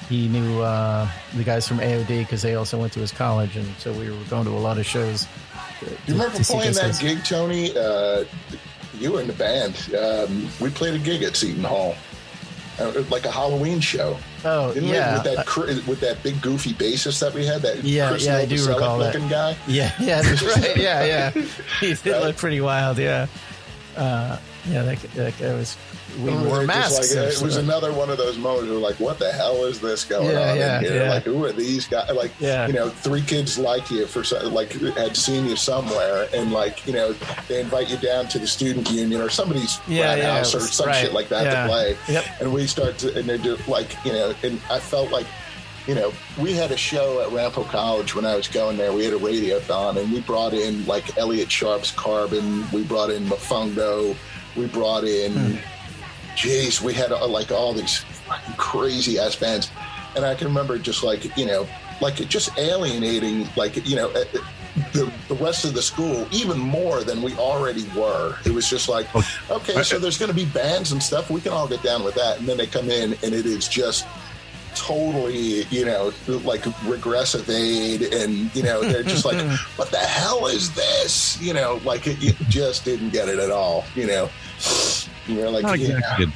he knew the guys from AOD because they also went to his college, and so we were going to a lot of shows. You remember playing that gig, Tony? You were in the band. We played a gig at Seton Hall, like a Halloween show. Oh, Didn't yeah. With that big goofy bassist that we had, that Chris I do recall that looking guy. Yeah, that's right. Yeah. He did look pretty wild. Yeah. That guy was. We wore masks. It was another one of those moments where, like, what the hell is this going on in here? Yeah. Like, who are these guys? Like, three kids like you had seen you somewhere, and they invite you down to the student union or somebody's frat house or some shit like that to play. Yep. And we start to, and they do and I felt like, we had a show at Rampo College when I was going there. We had a radiothon, and we brought in like Elliot Sharp's Carbon. We brought in Mofungo. We brought in, we had all these fucking crazy ass bands. And I can remember just just alienating, the rest of the school even more than we already were. It was just like, okay, so there's going to be bands and stuff. We can all get down with that. And then they come in and it is just totally, like regressive aid, and they're just like, what the hell is this? It just didn't get it at all. You're like, not exactly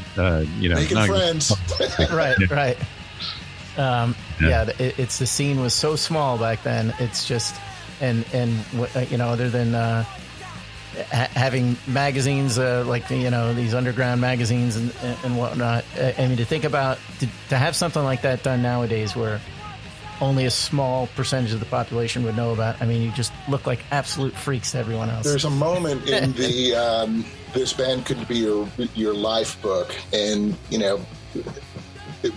making friends. Right. It's the scene was so small back then. It's just and other than having magazines these underground magazines and whatnot. I mean, to think about to have something like that done nowadays, where only a small percentage of the population would know about. I mean, you just look like absolute freaks to everyone else. There's a moment in the this band could be your life book, and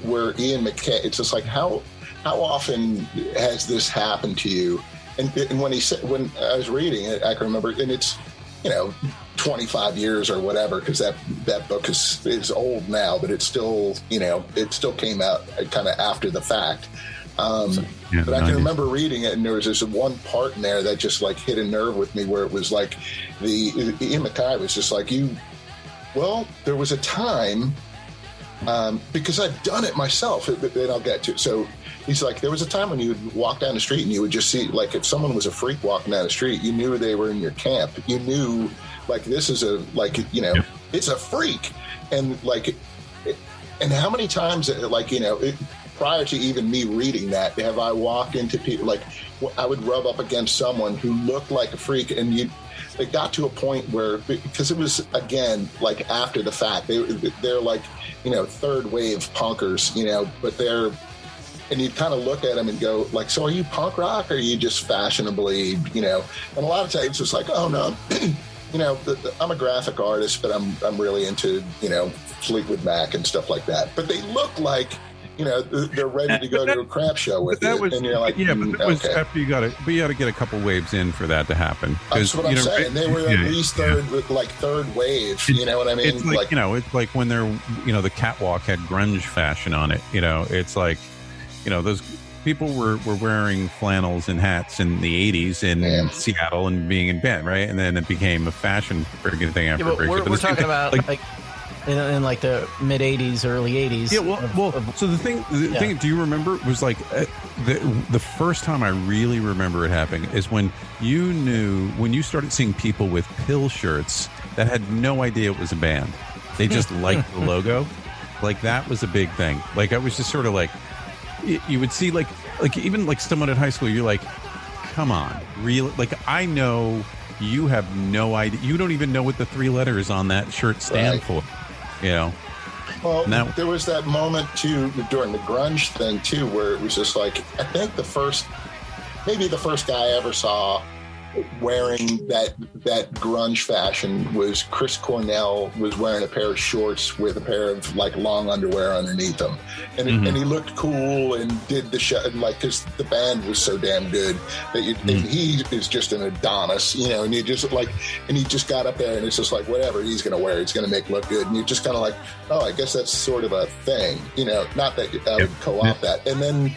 where Ian McKay. It's just like how often has this happened to you? And when he said, when I was reading it, I can remember, and it's 25 years or whatever, because that book is old now, but it's still it still came out kind of after the fact. But I can remember reading it, and there was this one part in there that just like hit a nerve with me, where it was like Ian McKay was just like, there was a time, because I've done it myself, and I'll get to it. So he's like, there was a time when you would walk down the street and you would just see, like, if someone was a freak walking down the street, you knew they were in your camp. You knew, like, this is it's a freak. And how many times, prior to even me reading that, have I walked into people, like, I would rub up against someone who looked like a freak, and it got to a point where, because it was, again, like, after the fact, they're like, third wave punkers, but they're, and you kind of look at them and go, like, so are you punk rock, or are you just fashionably, and a lot of times it's like, oh no, I'm a graphic artist, but I'm really into, Fleetwood Mac and stuff like that. But they look like, they're ready to go to a crap show with it. And you're like, but that was after you got to get a couple waves in for that to happen. That's what I'm saying. They were at least third wave. You know what I mean? It's like it's like when they're, the catwalk had grunge fashion on it. It's like, those people were wearing flannels and hats in the 80s in Seattle and being in bed, right? And then it became a fashion friggin' thing after break. We're talking about like in like the mid 80s, early 80s. Yeah, so the thing, do you remember, was like the first time I really remember it happening is when you started seeing people with pill shirts that had no idea it was a band. They just liked the logo. Like, that was a big thing. Like, I was just sort of like, you would see like even like someone at high school, you're like, come on, really? Like, I know you have no idea. You don't even know what the three letters on that shirt stand for. Well, there was that moment too during the grunge thing too, where it was just like, I think maybe the first guy I ever saw wearing that grunge fashion was Chris Cornell. Was wearing a pair of shorts with a pair of like long underwear underneath them, and he looked cool and did the show, and like, because the band was so damn good that he is just an Adonis, and you just like, and he just got up there and it's just like, whatever he's gonna wear, it's gonna make look good, and you just kind of like, oh, I guess that's sort of a thing, not that I would co-opt that. And then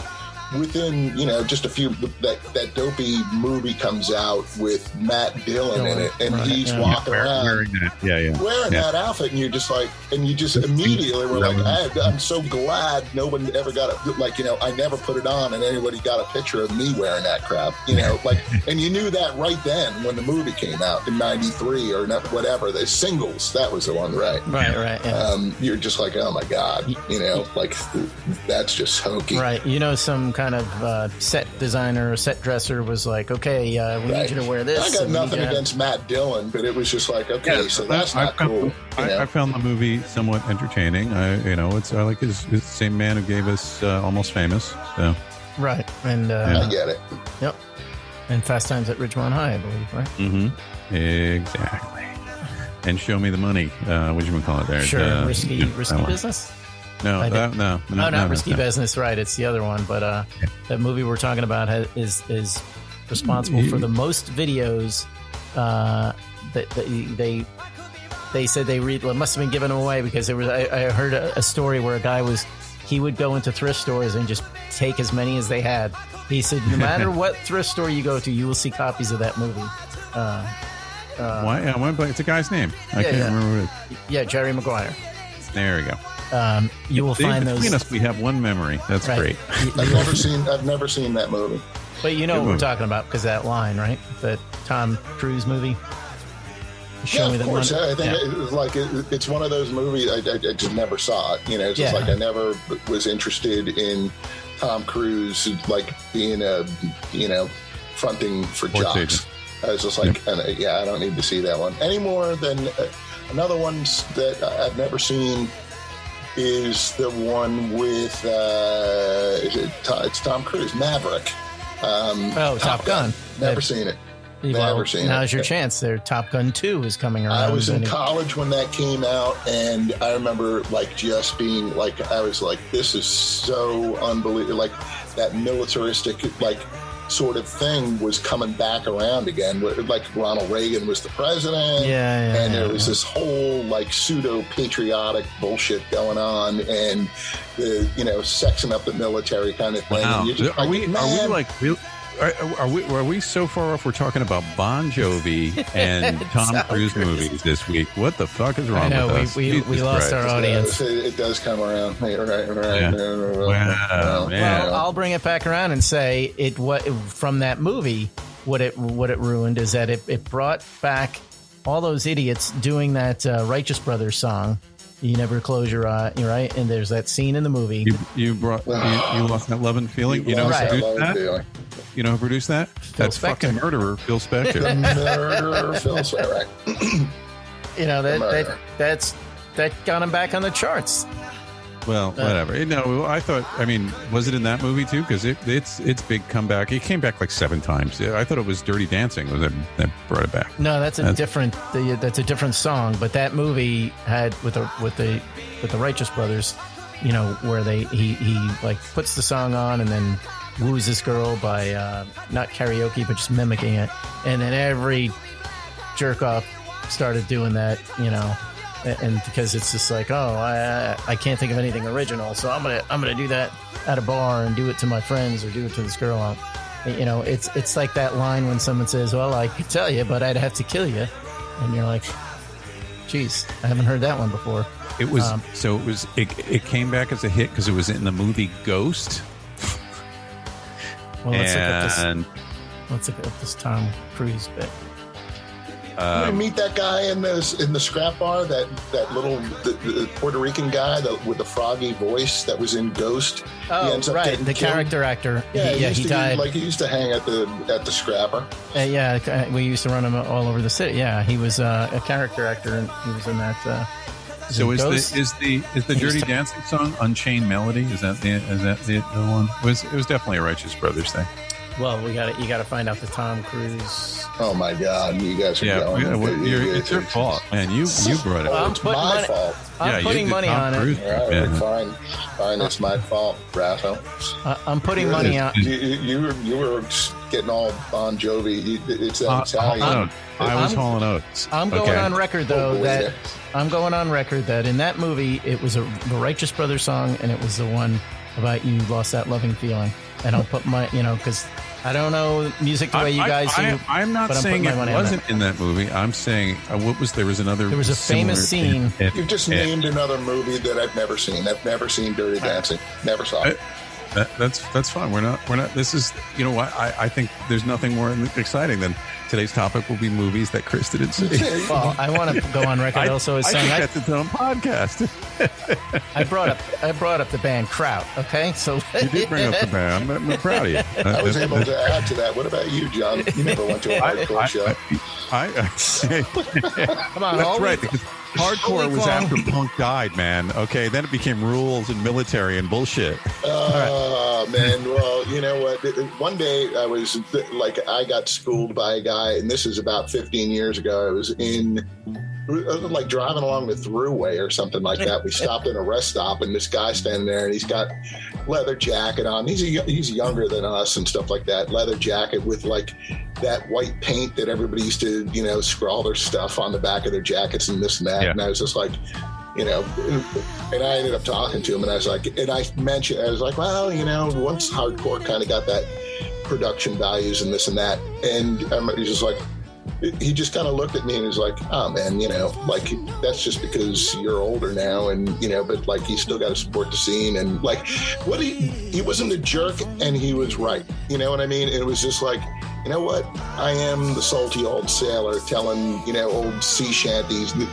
within, you know, just a few, that dopey movie comes out with Matt Dillon in it, and he's walking around wearing that outfit, and you're just like, and you just immediately were like, I'm so glad no one ever got it. Like, you know, I never put it on, and anybody got a picture of me wearing that crap, you know, like, and you knew that right then when the movie came out in '93 or whatever, the Singles, that was the one, right? Right. Yeah. You're just like, oh my God, you know, like, that's just hokey. Right. You know, some kind of set designer or set dresser was like, okay, we need you to wear this. I got nothing against Matt Dillon, but it was just like, okay, so that's not cool. I found the movie somewhat entertaining. It's like his the same man who gave us Almost Famous. So. Right. And I get it. Yep. And Fast Times at Ridgemont High, I believe, right? Mm-hmm. Exactly. And Show Me the Money. What you call it there? Sure. Risky Business? No, not Risky Business, right? It's the other one. But that movie we're talking about is responsible for the most videos that they said they must have been giving them away, because there was I heard a story where a guy he would go into thrift stores and just take as many as they had. He said, no matter what thrift store you go to, you will see copies of that movie. Why? It's a guy's name. I can't remember what it is. Yeah, Jerry Maguire. There we go. You will find those. Between us, we have one memory. That's great. I've never seen that movie. But you know what we're talking about, because that line, right? The Tom Cruise movie. Show me the money. I think it was like it's one of those movies I just never saw it. You know, it's just like I never was interested in Tom Cruise like being fronting for jocks. I was just like, I don't need to see that one any more than another one that I've never seen is the one with it's Tom Cruise, Maverick. Top Gun. Never seen it. Never seen it. Now's your chance. There, Top Gun 2 is coming around. I was in college when that came out, and I remember like just being like, I was like, this is so unbelievable. Like that militaristic like sort of thing was coming back around again. Like Ronald Reagan was the president, and there was this whole like pseudo patriotic bullshit going on, and the sexing up the military kind of thing. Wow. And just, are we like real? Are we so far off? We're talking about Bon Jovi and Tom Cruise movies this week. What the fuck is wrong with us? We lost our audience. It does come around. Right. Wow, well, I'll bring it back around and say from that movie, what it ruined is that it brought back all those idiots doing that Righteous Brothers song. You never close your eye, right? And there's that scene in the movie. You lost that love and feeling. You know who produced that? You know who produced that? That fucking murderer, Phil Spector. The murderer, Phil Spector. That got him back on the charts. Well, whatever. I thought. I mean, was it in that movie too? Because it's big comeback. It came back like 7 times. I thought it was Dirty Dancing that brought it back. No, that's a different song. But that movie had with the Righteous Brothers, where he like puts the song on and then woos this girl by not karaoke but just mimicking it, and then every jerk off started doing that, and because it's just like, I can't think of anything original, so I'm gonna do that at a bar and do it to my friends or do it to this girl. It's like that line when someone says, well, I could tell you but I'd have to kill you, and you're like, geez, I haven't heard that one before. It was it came back as a hit because it was in the movie Ghost. Well, let's look at this Tom Cruise bit. You meet that guy in the scrap bar, that little the Puerto Rican guy with the froggy voice that was in Ghost. Oh, right, the character actor. He died. He used to hang at the scrapper. We used to run him all over the city. Yeah, he was a character actor, and he was in that. So is the Dirty Dancing song Unchained Melody? Is that the one? It was definitely a Righteous Brothers thing. Well, you got to find out the Tom Cruise. Oh my God, you guys are going. It's your fault, man. You brought it. Well, it's my fault. I'm putting money on it. Right, fine. It's my fault, Rasso. I'm putting money on. You were getting all Bon Jovi. It's Italian. I was Hall & Oates. I'm going on record though that in that movie it was the Righteous Brothers song, and it was the one about you lost that loving feeling. and I'll put my, because I don't know music the way you guys do. I'm not saying it wasn't in that movie. I'm saying there was another. There was a famous scene. You've just named another movie that I've never seen. I've never seen Dirty Dancing. Never saw it. That's fine. We're not. This is. You know what? I think there's nothing more exciting than today's topic will be movies that Chris didn't see. Well, I want to go on record also as saying that's its own podcast. I brought up the band Kraut. Okay, so you did bring up the band. I'm proud of you. I was able to add to that. What about you, John? You never went to a hardcore show. Come on, that's right. Because hardcore was after punk died, man. Okay, then it became rules and military and bullshit. Oh, man. Well, you know what? One day I got schooled by a guy, and this is about 15 years ago. I was driving along the thruway or something like that. We stopped at a rest stop, and this guy standing there, and he's got leather jacket on. He's younger than us and stuff like that. Leather jacket with that white paint that everybody used to, scrawl their stuff on the back of their jackets and this and that. Yeah. And I was just like, and I ended up talking to him, and I was like, well, once hardcore kind of got that production values and this and that, and he's just like, he just kind of looked at me and was like, oh man, that's just because you're older now, and but you still got to support the scene, and he wasn't a jerk, and he was right, you know what I mean? And it was just like, you know what? I am the salty old sailor telling, old sea shanties to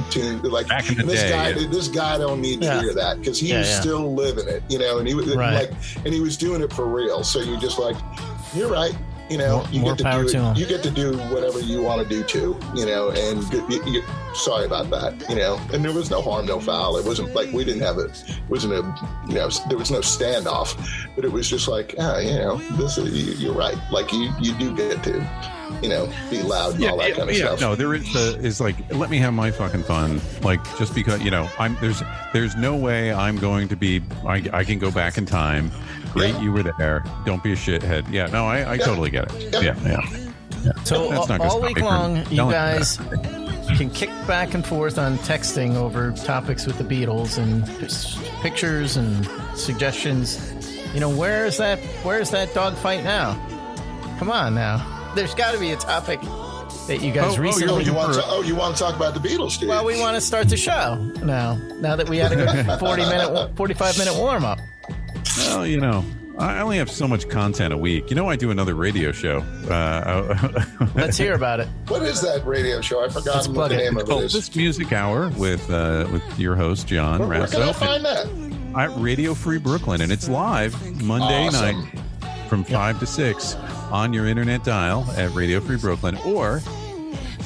back in the day. This guy don't need to hear that, because he was still living it, and he was and he was doing it for real. So you're just like, you're right. You get to do whatever you want to do too, and sorry about that, and there was no harm, no foul. It wasn't like we didn't have there was no standoff, but it was just like, you're right. You do get to, be loud and all that kind of stuff. No, there is let me have my fucking fun. Just because, there's no way I'm going to be, I can go back in time. Great, you were there. Don't be a shithead. Yeah, no, I totally get it. Yeah. So all week long, you guys can kick back and forth on texting over topics with the Beatles and pictures and suggestions. Where's that dog fight now? Come on now. There's got to be a topic that you guys recently... you want to talk about the Beatles, dude? Well, we want to start the show now that we had a good 45-minute warm-up. Well, I only have so much content a week. I do another radio show. Let's hear about it. What is that radio show? I forgot what the name of it is. This Music Hour with your host, John Rasso. Where can I find that? At Radio Free Brooklyn. And it's live Monday night from 5 to 6 on your internet dial at Radio Free Brooklyn. Or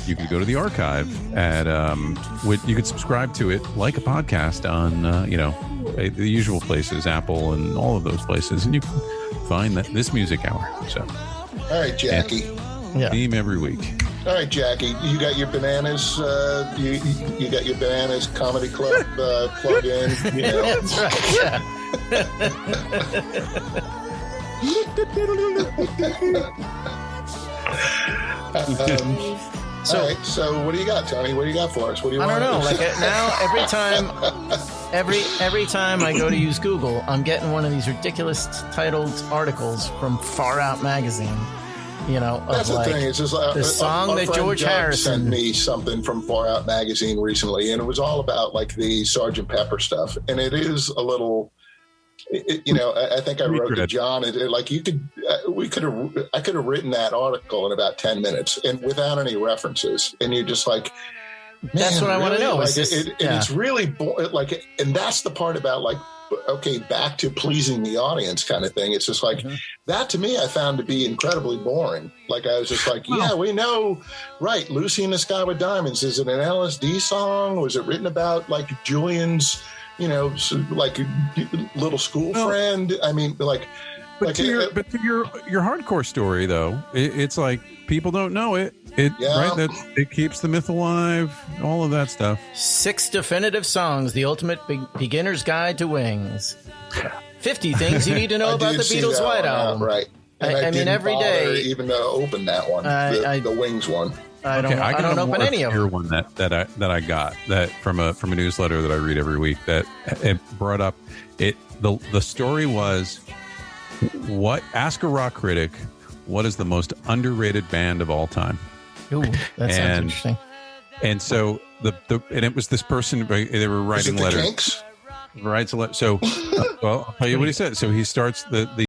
you could go to the archive at you could subscribe to it like a podcast on the usual places, Apple and all of those places, and you can find this Music Hour. So, all right, Jackie. Theme every week. All right, Jackie. You got your bananas. You got your bananas comedy club plug in. That's right. Yeah. All right, so what do you got, Tony? What do you got for us? What do you want? I don't know. Now every time I go to use Google, I'm getting one of these ridiculous titled articles from Far Out magazine. That's the thing. It's just the song that George Harrison sent me something from Far Out magazine recently, and it was all about the Sgt. Pepper stuff, and it is a little. I think I wrote to John. I could have written that article in about 10 minutes and without any references. And you're just like, man, that's what I want to know. And it's really and that's the part about back to pleasing the audience kind of thing. It's just that to me, I found to be incredibly boring. I was just like, we know, right? Lucy in the Sky with Diamonds. Is it an LSD song? Was it written about Julian's, little school friend? I mean, But to your hardcore story, though, it's people don't know it. Right? That it keeps the myth alive. All of that stuff. 6 definitive songs: the ultimate beginner's guide to Wings. 50 things you need to know about the Beatles' White Album. Right. And I mean, every day, even to open that one, the Wings one. I don't open any of them. One that I got that from a newsletter that I read every week that it brought up it. The story was Ask a rock critic, what is the most underrated band of all time? Ooh, that sounds interesting. And so and it was this person, they were writing letters. Kinks? Writes a letter. So, well, I'll tell you what he said. So he starts the